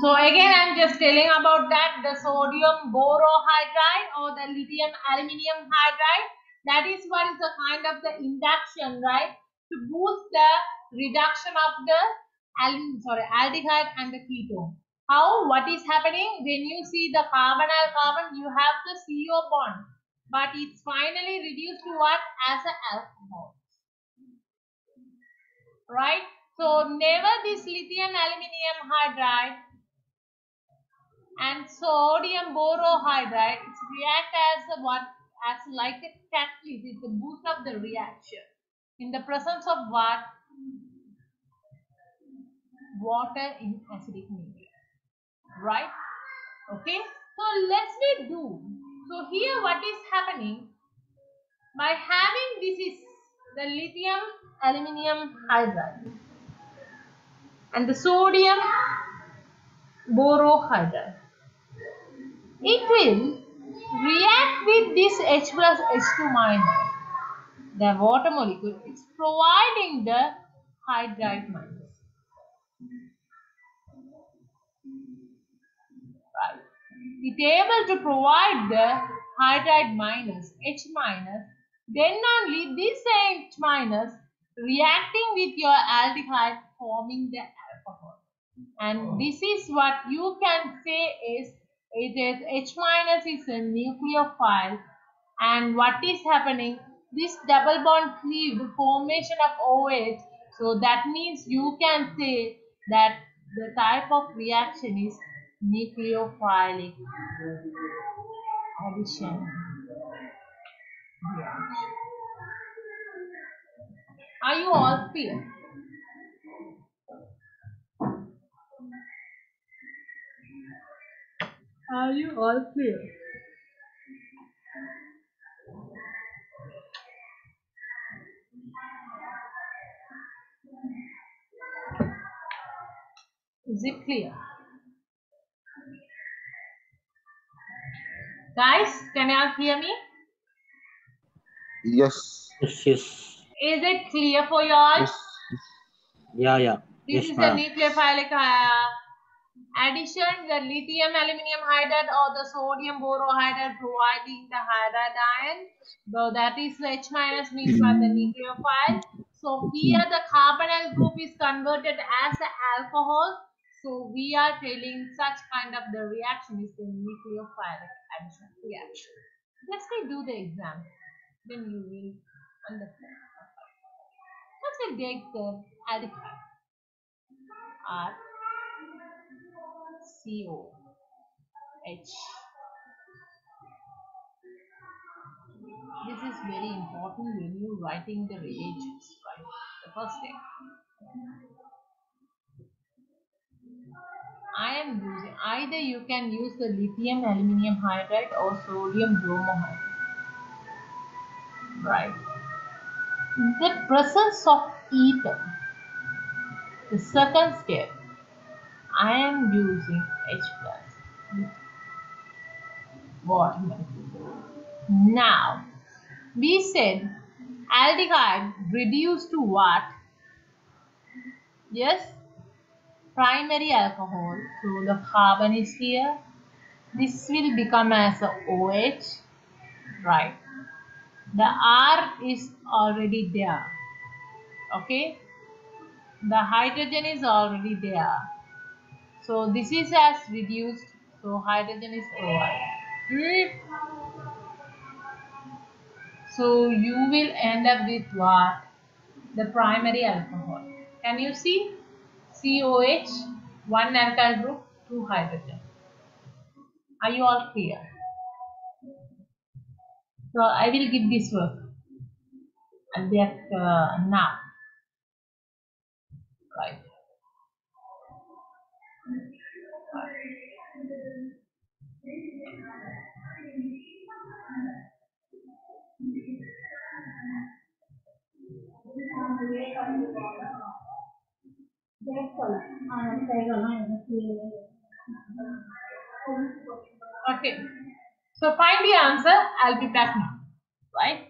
So again, I'm just telling about that the sodium borohydride or the lithium aluminium hydride. That is what is the kind of the induction, right? To boost the reduction of the aldehyde and the ketone. How? What is happening when you see the carbon, you have the CO bond, but it's finally reduced to what? As an alcohol, right? So never this lithium aluminium hydride and sodium borohydride it's react as a what, as like a catalyst. It's a boost of the reaction in the presence of what? Water in acidic media, right? Okay, so let's we do. So here what is happening by having this is the lithium aluminium hydride and the sodium borohydride, it will react with this H plus H2 minus, the water molecule. It's providing the hydride minus, right? It's able to provide the hydride minus, H minus, then only this H minus reacting with your aldehyde forming the alcohol. And this is what you can say is it is H minus is a nucleophile, and what is happening, this double bond cleaved formation of OH, so that means you can say that the type of reaction is nucleophilic addition reaction. Are you all clear? Are you all clear? Is it clear? Guys, can you all hear me? Yes. Yes, yes. Is it clear for you all? Yes. Yeah. This Yes, is the ma'am. nucleophilic addition, the lithium aluminium hydride or the sodium borohydride providing the hydride ion. So that is H minus means by the nucleophile. So here the carbonyl group is converted as an alcohol. So we are telling such kind of the reaction is the nucleophilic addition reaction. Let's do the example. Then you will understand. Let's take the aldehyde. R C O H. This is very important when you writing the reagents, right? The first thing. I am using either you can use the lithium aluminium hydride or sodium bromohydride, right? In the presence of ether, the second step, I am using H plus water molecule. Now, we said aldehyde reduced to what? Yes, primary alcohol. So the carbon is here. This will become as a OH, right? The R is already there. Okay, the hydrogen is already there. So this is as reduced. So hydrogen is provided. So you will end up with what? The primary alcohol. Can you see? COH, one alkyl group, two hydrogen. Are you all clear? So I will give this work and that now, right? Okay. So find the answer. I'll be back now, right?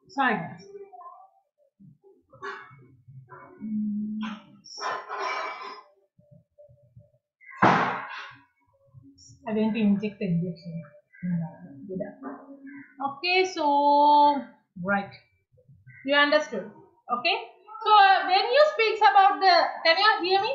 Sorry guys. I went to inject the injection. Okay, so right. You understood. Okay. So when you speak about the, can you hear me?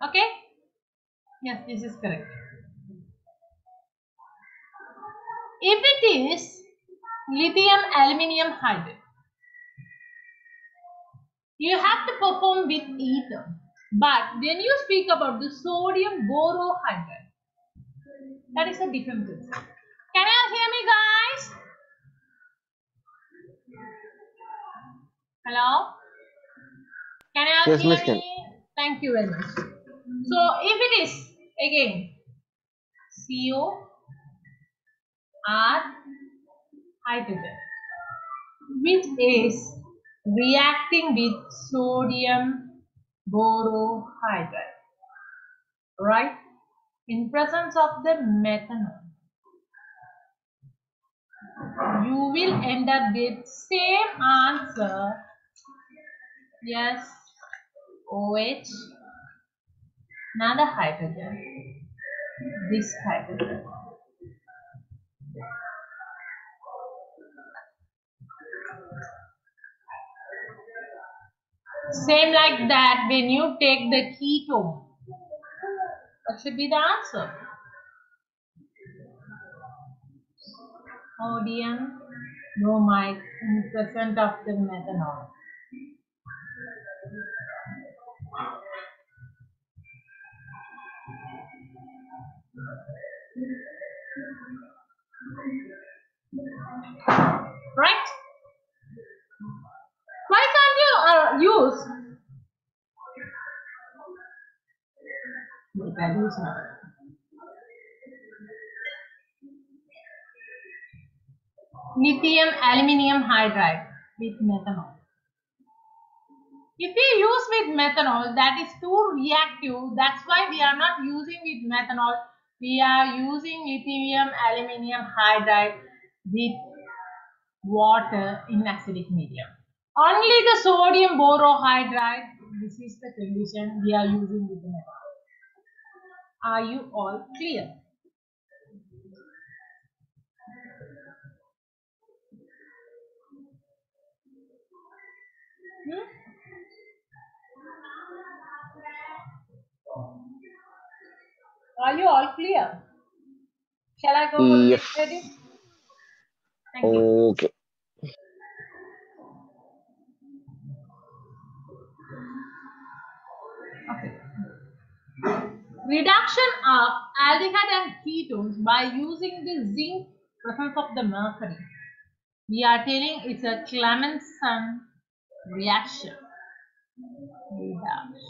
Okay. Yes, this is correct. If it is lithium aluminium hydride, you have to perform with ether. But when you speak about the sodium borohydride, that is a different thing. Can you hear me, guys? Hello? Can you Yes, hear Miss Kim. me? Thank you very much. So if it is again CO R hydrogen, which is reacting with sodium borohydride, right? In presence of the methanol, you will end up with same answer. Yes, OH, another hydrogen, this hydrogen. Same like that when you take the ketone. That should be the answer. Sodium bromide in presence of the methanol. Right? Why can't you use? Wait, I'll use now. Lithium aluminium hydride with methanol. If we use with methanol, that is too reactive. That's why we are not using with methanol. We are using lithium aluminium hydride with water in acidic medium. Only the sodium borohydride, this is the condition we are using with the methanol. Are you all clear? Are you all clear? Shall I go for the Yes. next heading? Thank you. Okay. Okay. Reduction of aldehyde and ketones by using the zinc presence of the mercury. We are telling it's a Clemmensen reaction. Reduction.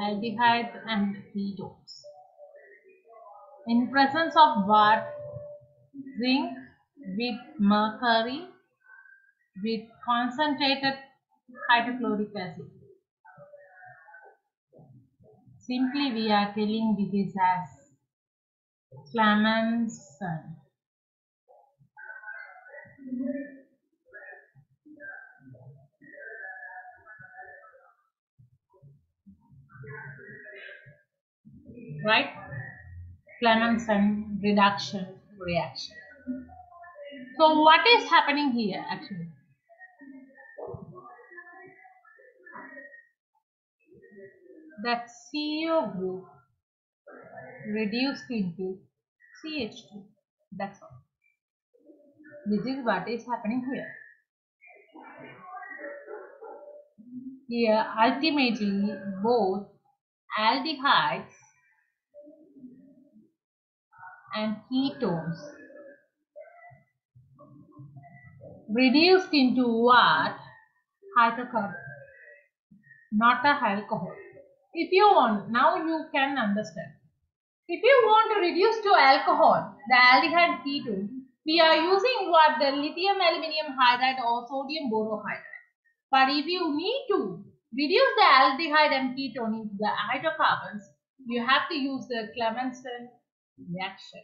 Aldehydes and ketones. In presence of what? Zinc with mercury with concentrated hydrochloric acid. Simply we are telling this as Clemmensen. Right? Clemmensen reduction reaction. So what is happening here actually? That CO group reduced into CH2. That's all. This is what is happening here. Here ultimately both aldehydes and ketones reduced into what? Hydrocarbon, not a alcohol. If you want, now you can understand. If you want to reduce to alcohol, the aldehyde ketone, we are using what? The lithium aluminium hydride or sodium borohydride. But if you need to reduce the aldehyde and ketone into the hydrocarbons, you have to use the Clemmensen reaction.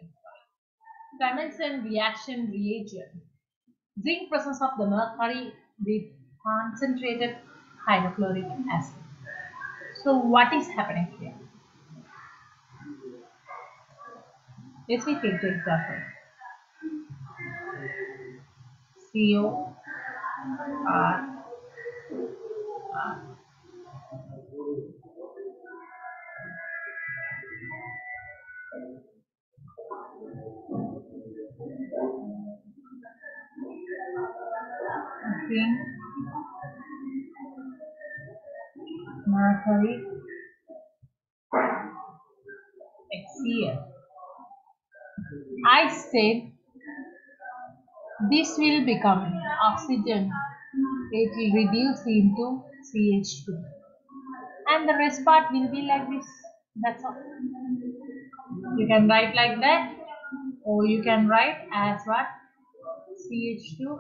Clemmensen reaction reagent. Zinc presence of the mercury with concentrated hydrochloric acid. So what is happening here? Let me take the example. CO R R. Zinc, mercury, HCl. I said this will become oxygen. It will reduce into CH2. And the rest part will be like this. That's all. You can write like that, or you can write as what? CH2.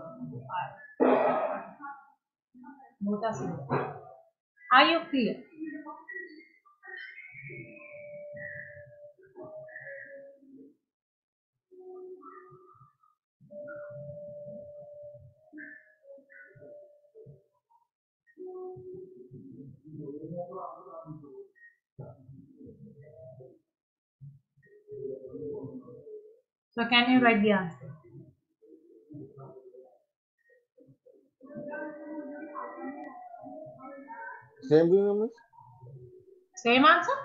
Both are similar. Are you clear? So can you write the answer? Same thing, miss? Same answer?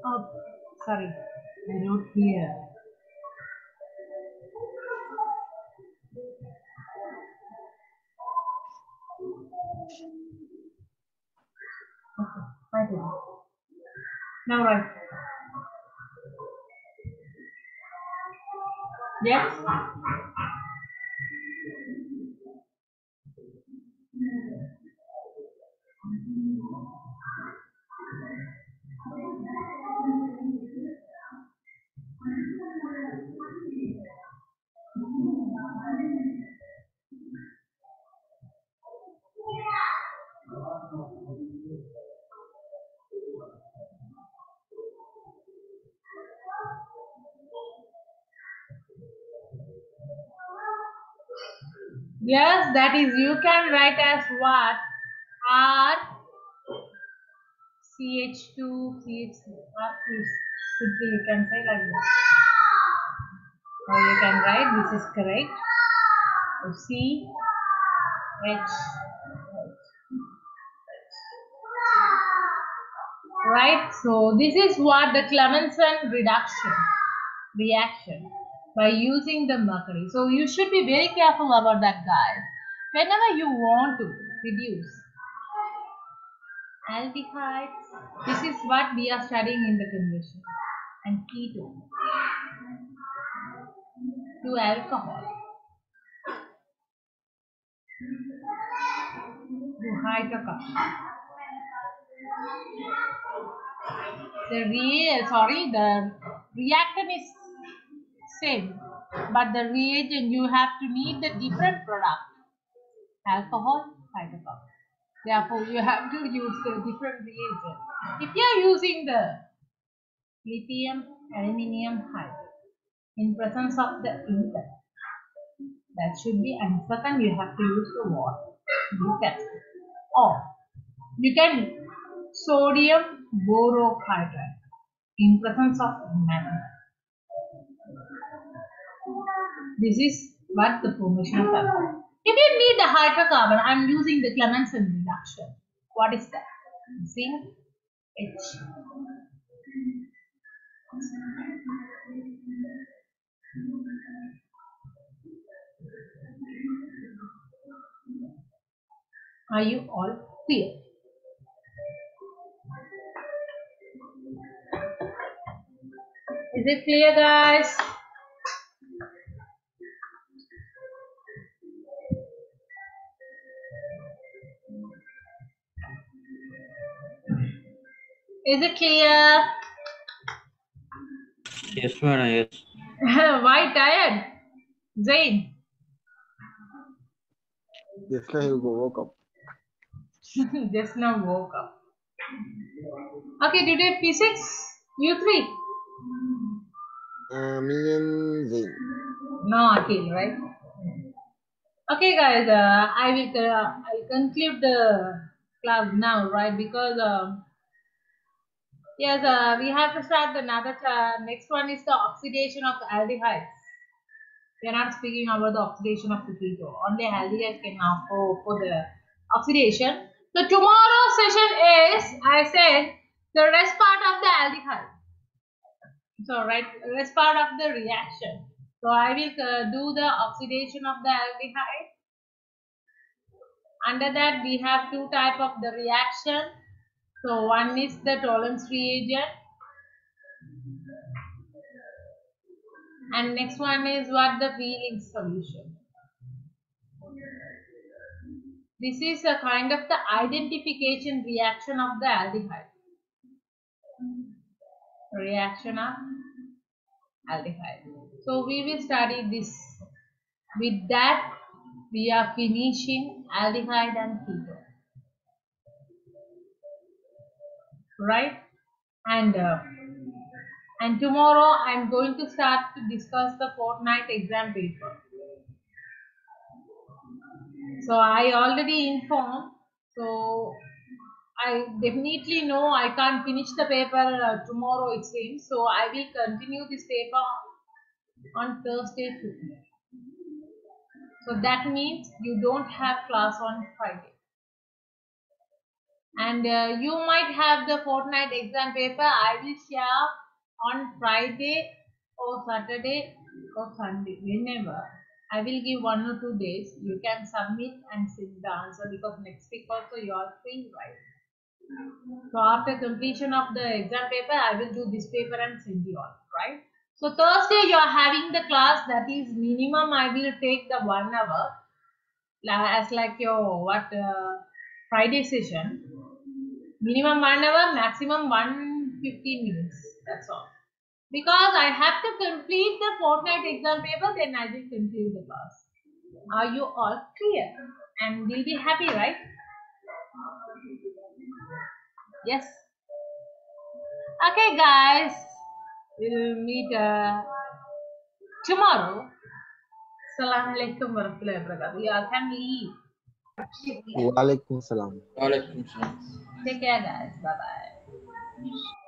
Oh, sorry. I wrote here. Okay, write it. Now write. Yes? Yes, that is, you can write as what? R CH2 CH2. Please, simply you can say like this. Or you can write, this is correct. So C H. Right, so this is what the Clemmensen reaction by using the mercury. So you should be very careful about that, guys. Whenever you want to reduce aldehydes, this is what we are studying in the conversion, and ketone to alcohol to hydrocarbon. The reactant is same, but the reagent you have to need the different product, alcohol, hydrocarbon. Therefore, you have to use the different reagent. If you are using the lithium aluminium hydride in presence of the ether, that should be, and second you have to use the water. You can, or you can sodium borohydride in presence of manganese. This is what the formation of alcohol. If you need the hydrocarbon, I am using the Clemmensen reduction. What is that? Zinc H. Are you all clear? Is it clear, guys? Is it clear? Yes, madam. Yes. Why tired? Zain? Yes, now you go woke up. Just now woke up. Okay, today P6, you 3. Me and Zain. No, Akhil, right? Okay, guys, I'll conclude the class now, right? Because yes, we have to start another. Next one is the oxidation of the aldehydes. We are not speaking about the oxidation of the keto. Only aldehydes can now go for the oxidation. So tomorrow's session is, I said, the rest part of the aldehyde. So right, rest part of the reaction. So I will do the oxidation of the aldehyde. Under that we have two type of the reaction. So one is the Tollens reagent, and next one is what the Wheeling solution. This is a kind of the identification reaction of the aldehyde. Reaction of aldehyde. So we will study this. With that, we are finishing aldehyde and keto. Right? And tomorrow I am going to start to discuss the fortnight exam paper. So I already informed. So I definitely know I can't finish the paper tomorrow, it seems. So I will continue this paper on Thursday too. So that means you don't have class on Friday. And you might have the fortnight exam paper. I will share on Friday or Saturday or Sunday, whenever. I will give 1 or 2 days. You can submit and send the answer, because next week also you are free, right? So after completion of the exam paper, I will do this paper and send you all, right? So Thursday you are having the class, that is minimum I will take the 1 hour as like your Friday session. Minimum 1 hour, maximum 115 minutes. That's all. Because I have to complete the fortnight exam paper, then I will conclude the class. Are you all clear? And will be happy, right? Yes. Okay, guys. We'll meet tomorrow. Assalamualaikum warahmatullahi wabarakatuh. You all can leave. Walaikum salam. Walaikum salam. Take care, guys. Bye bye.